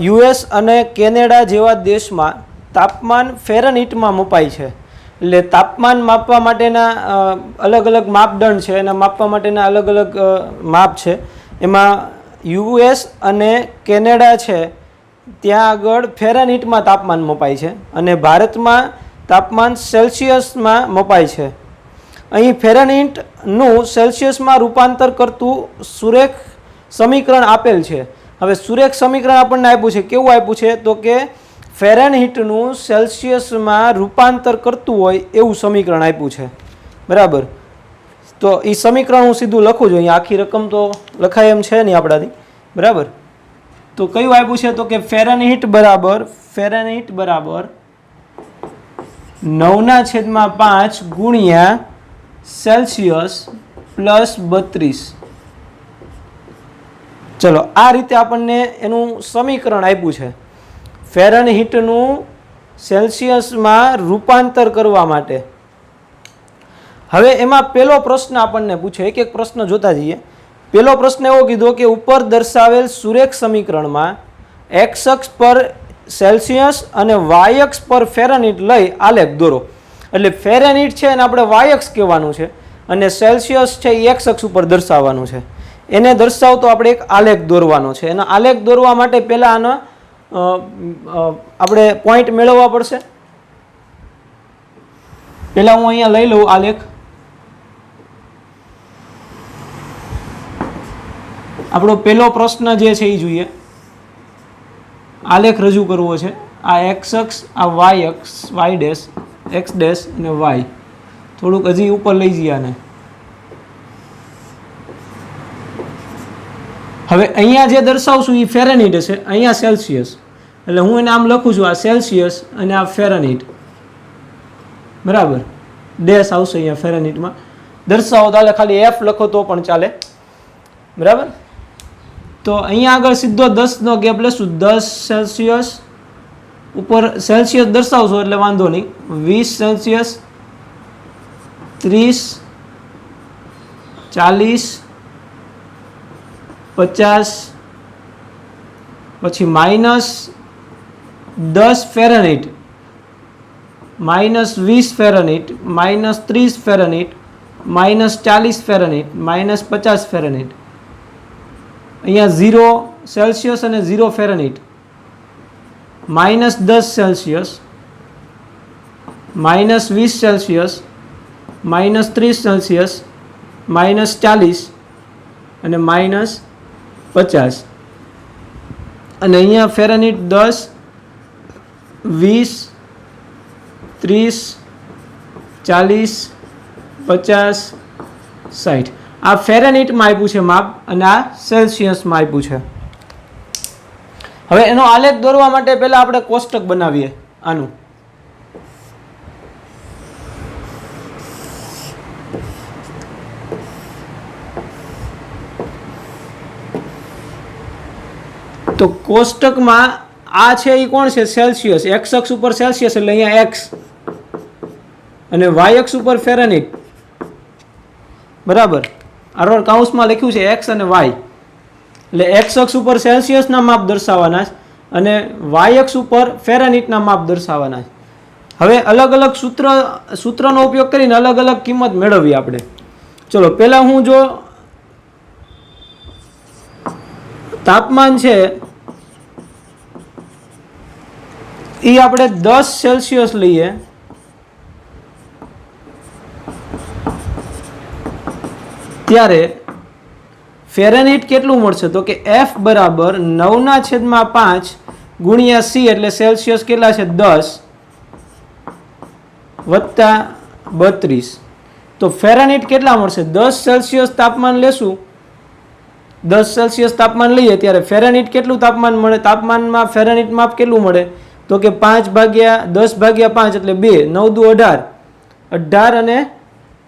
યુએસ અને કેનેડા જેવા દેશમાં તાપમાન ફેરનહીટમાં મપાય છે એટલે તાપમાન માપવા માટેના અલગ અલગ માપદંડ છે એના માપવા માટેના અલગ અલગ માપ છે એમાં યુએસ અને કેનેડા છે ત્યાં આગળ ફેરનહીટમાં તાપમાન મપાય છે અને ભારતમાં તાપમાન સેલ્સિયસમાં મપાય છે અહીં ફેરનહીટનું સેલ્સિયસમાં રૂપાંતર કરતું સુરેખ સમીકરણ આપેલ છે હવે સુરેખ સમીકરણ આપણને આપ્યું છે કેવું આપ્યું છે તો કે ફેરનહીટનું સેલ્સિયસમાં રૂપાંતર કરતું હોય એવું સમીકરણ આપ્યું છે બરાબર તો એ સમીકરણ હું સીધું લખું છું અહીંયા આખી રકમ તો લખાય એમ છે નહીં આપણાથી બરાબર તો કયું આપ્યું છે તો કે ફેરનહીટ બરાબર 9/5 ગુણ્યા સેલ્સિયસ પ્લસ 32 ચલો આ રીતે આપણને એનું સમીકરણ આપ્યું છે ફેરનહીટનું સેલ્સિયસમાં રૂપાંતર કરવા માટે હવે એમાં પહેલો પ્રશ્ન આપણને પૂછે એક એક પ્રશ્ન જોતા જઈએ પહેલો પ્રશ્ન એવો કીધો કે ઉપર દર્શાવેલ સુરેખ સમીકરણમાં એક્સ અક્ષ પર સેલ્સિયસ અને વાય અક્ષ પર ફેરનહીટ લઈ આલેખ દોરો એટલે ફેરનહીટ છે એને આપણે વાય અક્ષ કહેવાનું છે અને સેલ્સિયસ છે એ એક્સ અક્ષ ઉપર દર્શાવવાનું છે એને દર્શાવતો આપણે એક આલેખ દોરવાનો છે એનો આલેખ દોરવા માટે પહેલાં આનો આપણે પોઈન્ટ મેળવવા પડશે પહેલાં હું અહીંયા લઈ લઉં આલેખ આપણો પહેલો પ્રશ્ન જે છે એ જોઈએ આલેખ રજૂ કરવો છે આ એક્સ અક્ષ આ વાય અક્ષ વાય ડેશ એક્સ ડેશ અને વાય થોડુંક હજી ઉપર લઈ જઈએ આને હવે અહીંયા જે દર્શાવશું એ ફેરનહીટ હશે અહીંયા સેલ્સિયસ એટલે હું એને આમ લખું છું આ સેલ્સિયસ અને આ ફેરનહીટ બરાબર ડેશ આવશે અહીંયા ફેરનહીટમાં દર્શાવો તો ખાલી એફ લખો તો પણ ચાલે બરાબર તો અહીંયા આગળ સીધો 10નો ગેપ લેશું 10 સેલ્સિયસ ઉપર સેલ્સિયસ દર્શાવશો એટલે વાંધો નહીં 20 સેલ્સિયસ 30 40 50 પછી -10 Fahrenheit -20 Fahrenheit -30 Fahrenheit -40 Fahrenheit -50 Fahrenheit અહીંયા 0 સેલ્સિયસ અને 0 ફેરનહીટ -10 સેલ્સિયસ -20 સેલ્સિયસ -30 સેલ્સિયસ -40 અને -50 અને અહીંયા ફેરનહીટ 10 20 30 40 50 60 આ ફેરનહીટમાં આપ્યું છે માપ અને આ સેલ્સિયસમાં આપ્યું છે હવે એનો આલેખ દોરવા માટે પહેલા આપણે કોષ્ટક બનાવીએ આનું તો કોષ્ટકમાં આ છે એ કોણ છે? સેલ્સિયસ. એક્સ અક્ષ ઉપર સેલ્સિયસ એટલે અહીંયા એક્સ અને વાય અક્ષ ઉપર ફેરનહીટ. બરાબર, આરોર કાઉન્સમાં લખ્યું છે એક્સ અને વાય. એટલે એક્સ અક્ષ ઉપર સેલ્સિયસના માપ દર્શાવવાના અને વાય અક્ષ ઉપર ફેરનહીટના માપ દર્શાવવાના. હવે અલગ અલગ સૂત્રનો ઉપયોગ કરીને અલગ અલગ કિંમત મેળવીએ આપણે. ચલો, પહેલા હું જો તાપમાન છે એ આપણે 10 સેલ્સિયસ લઈએ ત્યારે ફેરનહીટ કેટલું મળશે? તો કે F બરાબર 9/5 ગુણ્યા C એટલે સેલ્સિયસ કેટલા છે? 10 વત્તા 32. તો ફેરનહીટ કેટલા મળશે? 10 સેલ્સિયસ તાપમાન લેશું, 10 સેલ્સિયસ તાપમાન લઈએ ત્યારે ફેરનહીટ કેટલું તાપમાન મળે? તાપમાનમાં ફેરનહીટ માપ કેટલું મળે? તો કે 5 ભાગ્યા 10 ભાગ્યા 5 એટલે 2, 9 દુ 18, 18 અને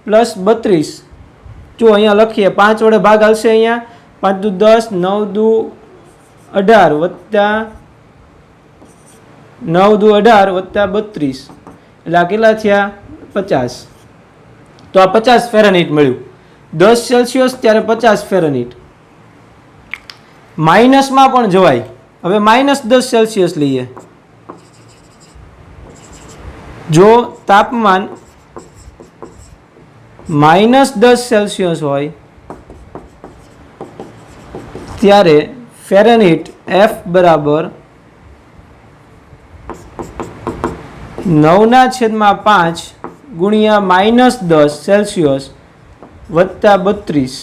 પ્લસ 32. જો અહીંયા લખીએ 5 વડે ભાગ આવશે, અહીંયા 5 દુ 10, 9 દુ 18 વત્તા 9 દુ 18 વત્તા 32 એટલે આ કેટલા થયા? 50. તો આ 50 ફેરનહીટ મળ્યું. 10 સેલ્સિયસ ત્યારે 50 ફેરનહીટ. માઇનસમાં પણ જવાય. હવે -10 સેલ્સિયસ લઈએ. જો તાપમાન -10 સેલ્સિયસ હોય ત્યારે ફેરનહીટ F બરાબર 9/5 ગુણ્યા -10 સેલ્સિયસ વત્તા 32.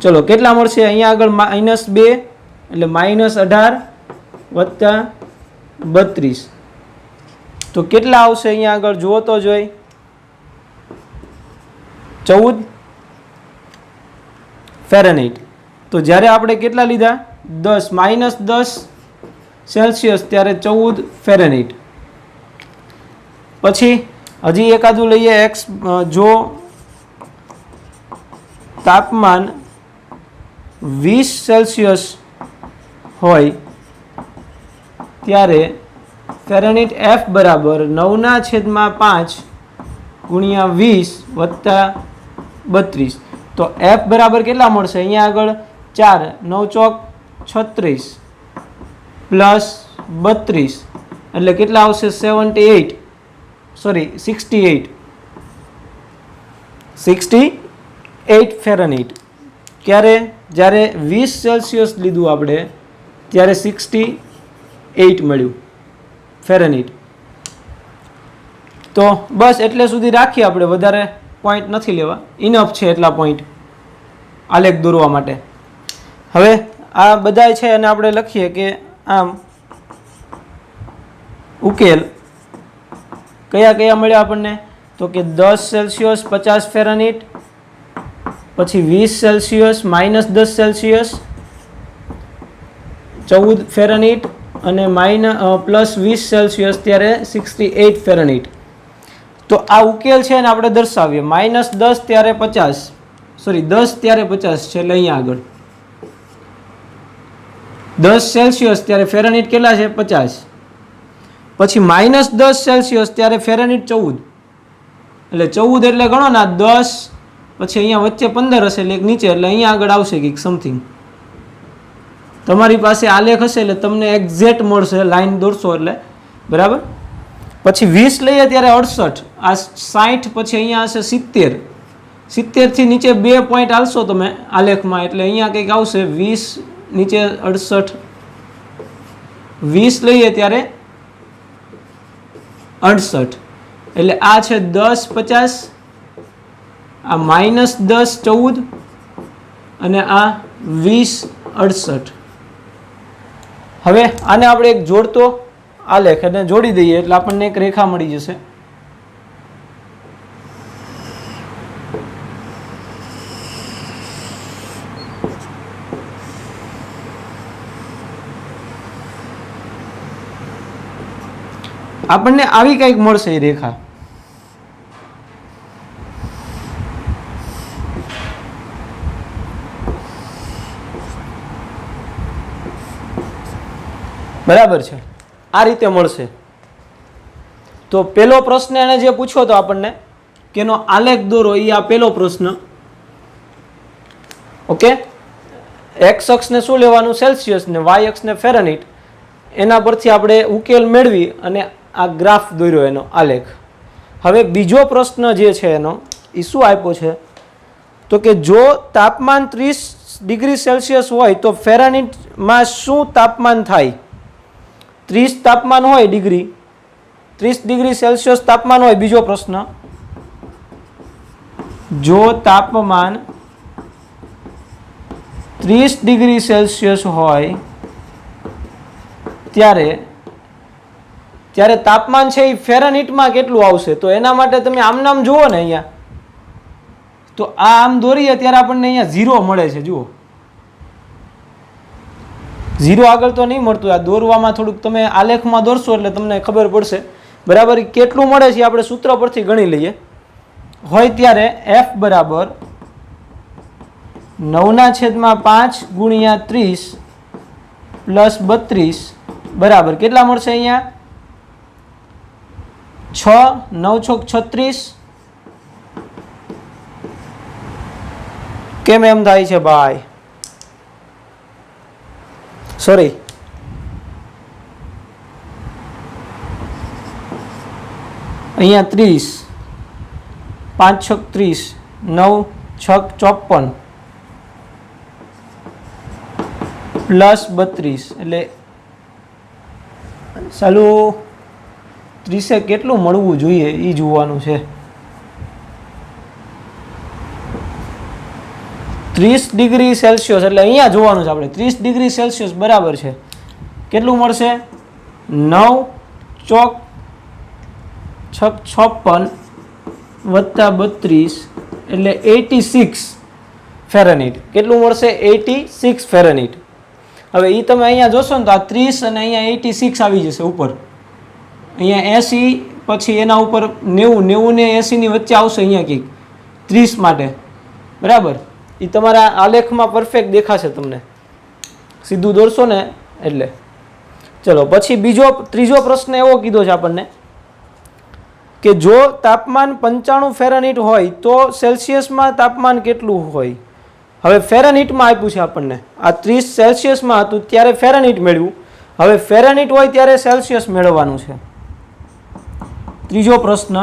ચલો, કેટલા મળશે? અહીંયા આગળ -2 એટલે -18 વત્તા 32. તો કેટલા આવશે અહીંયા આગળ? જુઓ તો જોઈ, 14 ફેરનહીટ. તો જ્યારે આપણે કેટલા લીધા? 10 -10 સેલ્સિયસ ત્યારે 14 ફેરનહીટ. પછી હજી એકાદું લઈએ. એક્સ જો તાપમાન 20 સેલ્સિયસ હોય ત્યારે ફેરનહીટ F બરાબર 9/5 ગુણ્યા 20 વત્તા 32. તો F બરાબર કેટલા મળશે? અહીંયા આગળ 4, 9 ચોક 36 પ્લસ 32 એટલે કેટલા આવશે? 68 ફેરનહીટ. ક્યારે? જ્યારે 20 સેલ્સિયસ લીધું આપણે ત્યારે 68 મળ્યું ફેરનહીટ. તો બસ એટલે સુધી રાખીએ આપણે, વધારે પોઈન્ટ નથી લેવા, ઇનફ છે એટલા પોઈન્ટ આલેખ દોરવા માટે. હવે આ બધા છે અને આપણે લખીએ કે આમ ઉકેલ કયા કયા મળ્યા આપણને? તો કે 10 સેલ્સિયસ 50 ફેરનહીટ, પછી 20 સેલ્સિયસ -10 સેલ્સિયસ 14 ફેરનહીટ અને પ્લસ 20 સેલ્સિયસ ત્યારે 68 ફેરનહીટ. તો આ ઉકેલ છે ને આપણે દર્શાવીએ. -10 ત્યારે 50, સોરી 10 ત્યારે 50 છે એટલે અહીંયા આગળ 10 સેલ્સિયસ ત્યારે ફેરનહીટ કેટલા છે? 50. પછી -10 સેલ્સિયસ ત્યારે ફેરનહીટ 14 એટલે 14 એટલે ગણો ના 10, પછી અહીંયા વચ્ચે 15 હશે એટલે એક નીચે એટલે અહીંયા આગળ આવશે કંઈક સમથિંગ. તમારી પાસે આલેખ હશે એટલે તમને એક્ઝેક્ટ મળશે, લાઈન દોરશો એટલે. બરાબર. પછી 20 લઈએ ત્યારે 68, આ 60, પછી અહીંયા હશે 70. 70 થી નીચે 2 પોઈન્ટ આલશો તમે આલેખમાં એટલે અહીંયા કંઈક આવશે 20 નીચે 68. 20 લઈએ ત્યારે 68 એટલે આ છે 10 50, આ -10 14 અને આ 20 68. હવે આને આપણે એક જોડતો આલેખ અને જોડી દઈએ એટલે આપણને એક રેખા મળી જશે. આપણને આવી કંઈક મળશે એ રેખા. બરાબર છે, આ રીતે મળશે. તો પહેલો પ્રશ્ન એને જે પૂછ્યો હતો આપણને કે એનો આલેખ દોરો, એ આ પહેલો પ્રશ્ન. ઓકે, એક્સ અક્ષને શું લેવાનું? સેલ્સિયસ ને વાય અક્ષને ફેરનહીટ. એના પરથી આપણે ઉકેલ મેળવી અને આ ગ્રાફ દોર્યો એનો આલેખ. હવે બીજો પ્રશ્ન જે છે એનો એ શું આપ્યો છે? તો કે જો તાપમાન 30 ડિગ્રી સેલ્સિયસ હોય તો ફેરનહીટમાં શું તાપમાન થાય? 30 તાપમાન હોય ડિગ્રી, 30 ડિગ્રી સેલ્સિયસ તાપમાન હોય. બીજો પ્રશ્ન, જો તાપમાન 30 ડિગ્રી સેલ્સિયસ હોય ત્યારે તાપમાન છે એ ફેરનહીટમાં કેટલું આવશે? તો એના માટે તમે આમ નામ જુઓ ને અહીંયા, તો આ આમ દોરીએ ત્યારે આપણને અહીંયા 0 મળે છે. જુઓ 0 આગળ તો નહીં મળતું, આ દોરવામાં થોડુંક તમે આલેખમાં દોરશો એટલે તમને ખબર પડશે. બરાબર, કેટલું મળે છે આપણે સૂત્ર પરથી ગણી લઈએ. હોય ત્યારે F બરાબર 9/5 ગુણ્યા 30 પ્લસ 32 બરાબર કેટલા મળશે? અહીંયા 6 9 છોક 36. કેમ એમ થાય છે ભાઈ? સોરી, અહીંયા 30, 5 છક 30, 9 છક 54 પ્લસ 32 એટલે ચાલુ 30 કેટલું મળવું જોઈએ એ જોવાનું છે. 30 ડિગ્રી સેલ્સિયસ એટલે અહીંયા જોવાનું છે આપણે. 30 ડિગ્રી સેલ્સિયસ બરાબર છે કેટલું મળશે? 9 ચોક 56 વત્તા 32 એટલે 86 ફેરનહીટ. કેટલું મળશે? 86 ફેરનહીટ. હવે એ તમે અહીંયા જોશો ને તો આ 30 અને અહીંયા 86 આવી જશે ઉપર. અહીંયા 80 પછી એના ઉપર 90, 90 ને 80 ની વચ્ચે આવશે અહીંયા કંઈક 30 માટે. બરાબર, એ તમારા આલેખમાં પરફેક્ટ દેખાશે તમને, સીધું દોરશો ને એટલે. ચલો પછી ત્રીજો પ્રશ્ન એવો કીધો છે આપણને કે જો તાપમાન 95 ફેરનહીટ હોય તો સેલ્સિયસમાં તાપમાન કેટલું હોય? હવે ફેરનહીટમાં આપ્યું છે આપણને. આ 30 સેલ્સિયસમાં હતું ત્યારે ફેરનહીટ મેળવ્યું. હવે ફેરનહીટ હોય ત્યારે સેલ્સિયસ મેળવવાનું છે. ત્રીજો પ્રશ્ન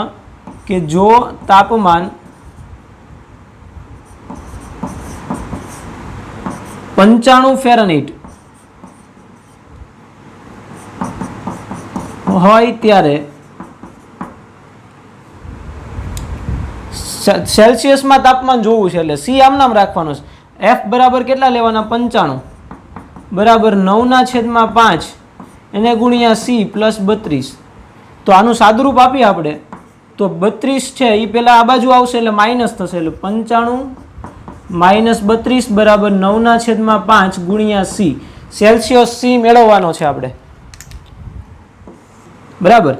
કે જો તાપમાન 95 ફેરનહીટ હોય ત્યારે સેલ્સિયસમાં તાપમાન જોવું છે એટલે સી આમ નામ રાખવાનું છે. એફ બરાબર કેટલા લેવાના? 95 બરાબર 9/5 એને ગુણ્યા સી પ્લસ 32. તો આનું સાદુરૂપ આપીએ આપણે તો 32 છે એ પહેલાં આ બાજુ આવશે એટલે માઇનસ થશે. એટલે 95 માઇનસ 32 બરાબર 9/5 ગુણ્યા સી. સેલ્સિયસ સી મેળવવાનો છે આપણે. બરાબર,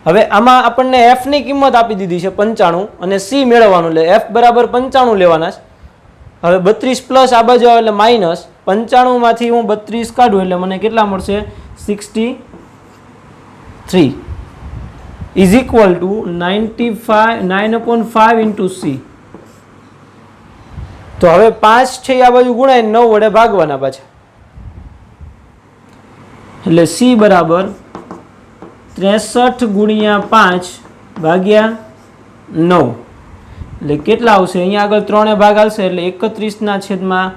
હવે આમાં આપણને એફ ની કિંમત આપી દીધી છે 95 અને સી મેળવવાનું એટલે એફ બરાબર 95 લેવાના છે. હવે 32 પ્લસ આ બાજુ આવે એટલે માઇનસ 95 માંથી હું 32 કાઢું એટલે મને કેટલા મળશે? 63 is equal two 9/5 into C. તો હવે 5 છે આ બાજુ ગુણાય 9 વડે ભાગવાના પાછા એટલે સી બરાબર 63 ગુણ્યા 5 ભાગ્યા 9 એટલે કેટલા આવશે? અહીંયા આગળ 3 ભાગ આવશે એટલે 31/3.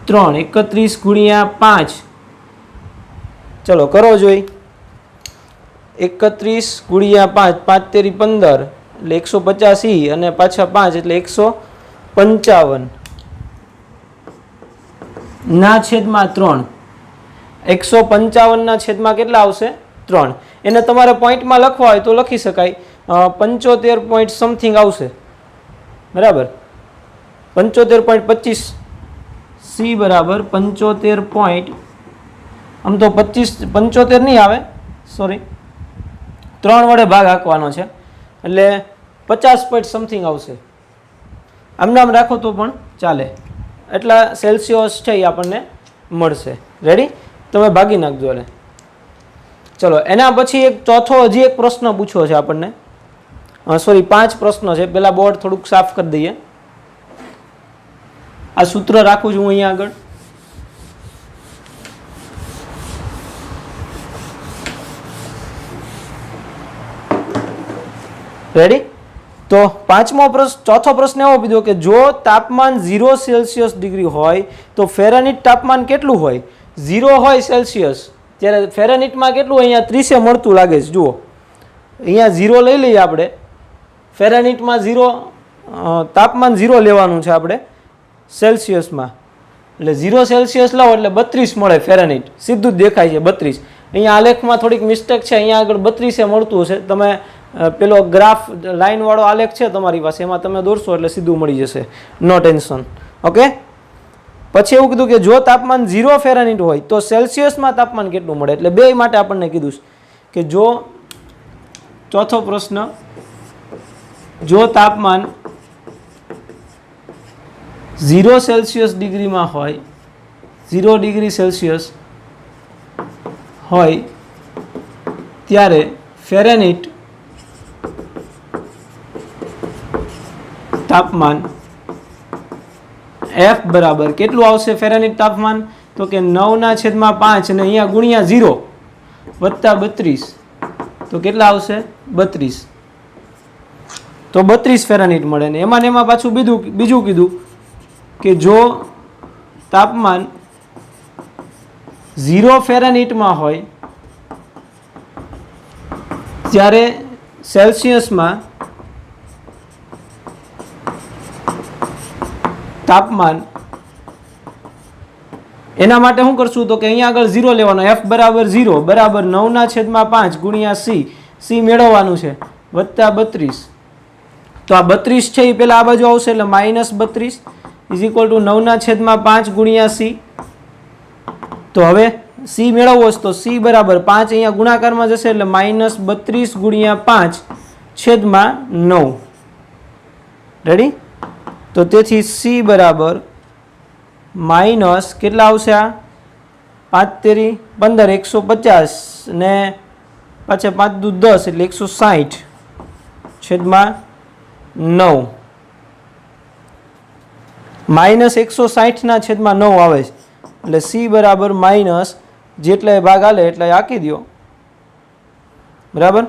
31 ગુણ્યા 5 ચલો કરો જોઈ. 31 ગુણ્યા 5, 5 તેરી 15 એટલે 150 અને પાછા 5 એટલે 155 ના છેદમાં 3. 155 ના છેદમાં કેટલા આવશે? 3. એને તમારે પોઈન્ટમાં લખવા હોય તો લખી શકાય 75 પોઈન્ટ સમથિંગ આવશે. બરાબર, 75.25 સી બરાબર 75 પોઈન્ટ, આમ તો 75 નહીં આવે, સોરી 3 વડે ભાગ હાંકવાનો છે એટલે 50 પોઈન્ટ સમથિંગ આવશે. આમ નામ રાખો તો પણ ચાલે. એટલા સેલ્સિયસ છે એ આપણને મળશે. રેડી? તમે ભાગી નાખજો. એટલે ચલો એના પછી એક ચોથો હજી એક પ્રશ્ન પૂછ્યો છે આપણને, સોરી 5 પ્રશ્નો છે. પેલા બોર્ડ થોડુંક સાફ કરી દઈએ. આ સૂત્ર રાખું છું હું અહીંયા આગળ. રેડી? તો ચોથો પ્રશ્ન એવો કીધો કે જો તાપમાન 0 સેલ્સિયસ ડિગ્રી હોય તો ફેરાનીટ તાપમાન કેટલું હોય? 0 હોય સેલ્સિયસ, ત્યારે ફેરાનીટમાં કેટલું અહીંયા 30 મળતું લાગે છે. જુઓ અહીંયા 0 લઈ લઈએ આપણે. ફેરાનીટમાં 0 તાપમાન 0 લેવાનું છે આપણે સેલ્સિયસમાં. એટલે 0 સેલ્સિયસ લાવો એટલે 32 મળે ફેરાનીટ. સીધું જ દેખાય છે 32. અહીંયા આલેખમાં થોડીક મિસ્ટેક છે, અહીંયા આગળ 32 મળતું હશે. તમે પેલો ગ્રાફ લાઈન વાળો આલેખ છે તમારી પાસે, એમાં તમે દોરશો એટલે સીધું મળી જશે. નો ટેન્શન. ઓકે. પછી એવું કીધું કે જો તાપમાન 0 ફેરાનીટ હોય તો સેલ્સિયસમાં તાપમાન કેટલું મળે? એટલે બે માટે આપણને કીધું કે જો ચોથો પ્રશ્ન, જો તાપમાન 0 સેલ્સિયસ ડિગ્રીમાં હોય, 0 ડિગ્રી સેલ્સિયસ હોય ત્યારે ફેરાનીટ તાપમાન F બરાબર કેટલું આવશે? ફેરાનીટ તાપમાન તો કે 9/5 અને અહીંયા ગુણ્યા 0 વત્તા 32 તો કેટલા આવશે? 32. તો 32 ફેરાનીટ મળે. ને એમાં પાછું બીજું કીધું કે જો તાપમાન 0 ફેરાનીટમાં હોય ત્યારે સેલ્સિયસમાં તાપમાન, એના માટે શું કરશું તો કે અહીંયા આગળ 0 લેવાનો. F બરાબર 0 બરાબર 9/5 ગુણ્યા C મેળવવાનું છે વત્તા 32. તો આ 32 છે એ પેલા આ બાજુ આવશે એટલે -32 ઇઝ ઇક્વલ ટુ 9/5 ગુણ્યા C. તો હવે C મેળવવો છે તો C બરાબર 5 અહીંયા ગુણાકારમાં જશે એટલે -32 ગુણ્યા 5/9. રેડી? તો તેથી C બરાબર માઇનસ કેટલા આવશે? આ 5 તેરી 15 150 ને પાછા 5 દુ 10 એટલે 160/9 -160/9 આવે છે. એટલે C બરાબર માઇનસ જેટલા ભાગ આલે એટલા આંકી દો. બરાબર?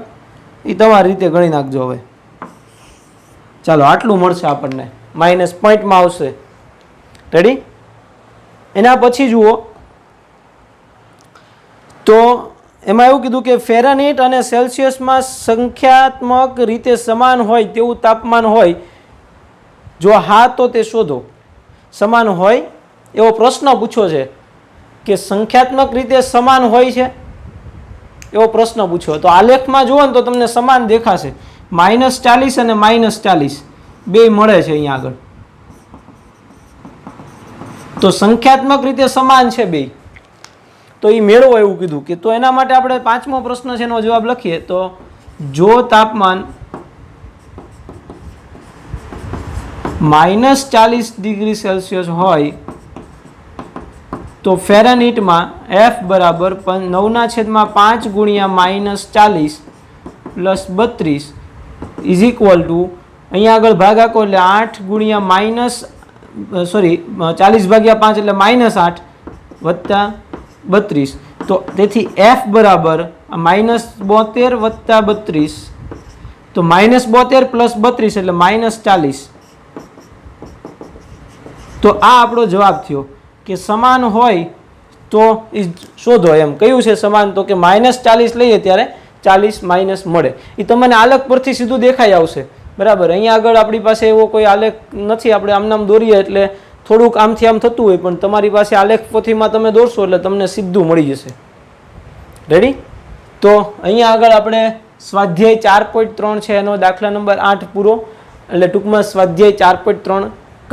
એ તમારી રીતે ગણી નાખજો. હવે ચાલો આટલું મળશે આપણને, માઇનસ પોઈન્ટમાં આવશે. રેડી? એના પછી જુઓ તો એમાં એવું કીધું કે ફેરાનીટ અને સેલ્સિયસમાં સંખ્યાત્મક રીતે સમાન હોય તેવું તાપમાન હોય. જો હા તો તે શોધો. સમાન હોય એવો પ્રશ્ન પૂછ્યો છે કે સંખ્યાત્મક રીતે સમાન હોય છે એવો પ્રશ્ન પૂછ્યો. તો આલેખમાં જુઓ ને તો તમને સમાન દેખાશે. -40 અને -40 બે મળે છે અહીંયા આગળ. તો સંખ્યાત્મક રીતે સમાન છે બે. તો એ મેળવો એવું કીધું કે તો એના માટે આપણે 5મો પ્રશ્ન છે એનો જવાબ લખીએ તો જો તાપમાન -40 ડિગ્રી સેલ્સિયસ હોય તો ફેરાનીટમાં F બરાબર 9/5 ગુણ્યા -40 પ્લસ 32 ઇઝ ઇક્વલ ટુ અહીંયા આગળ ભાગાકો એટલે 8 ગુણ્યા 40/5 એટલે -8 વત્તા 32. તો તેથી F બરાબર -72 વત્તા 32 તો -72 પ્લસ 32 એટલે -40. તો આ આપણો જવાબ થયો કે સમાન હોય તો શોધો. એમ કયું છે સમાન? તો કે -40 લઈએ ત્યારે 40 માઇનસ મળે. એ તમને આલેખ પરથી સીધું દેખાઈ આવશે. બરાબર? અહીંયા આગળ આપણી પાસે એવો કોઈ આલેખ નથી, આપણે આમ દોરીએ એટલે થોડુંક આમથી આમ થતું હોય, પણ તમારી પાસે આલેખ પોથીમાં તમે દોરશો એટલે તમને સીધું મળી જશે. રેડી? તો અહીંયા આગળ આપણે સ્વાધ્યાય 4.3 છે એનો દાખલા નંબર 8 પૂરો, એટલે ટૂંકમાં સ્વાધ્યાય 4.3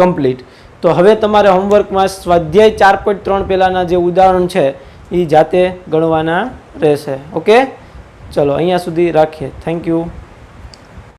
કમ્પ્લીટ. તો હવે તમારે હોમવર્કમાં સ્વાધ્યાય 4.3 પહેલાંના જે ઉદાહરણ છે એ જાતે ગણવાના રહેશે. ઓકે, ચલો અહીંયા સુધી રાખીએ. Thank you.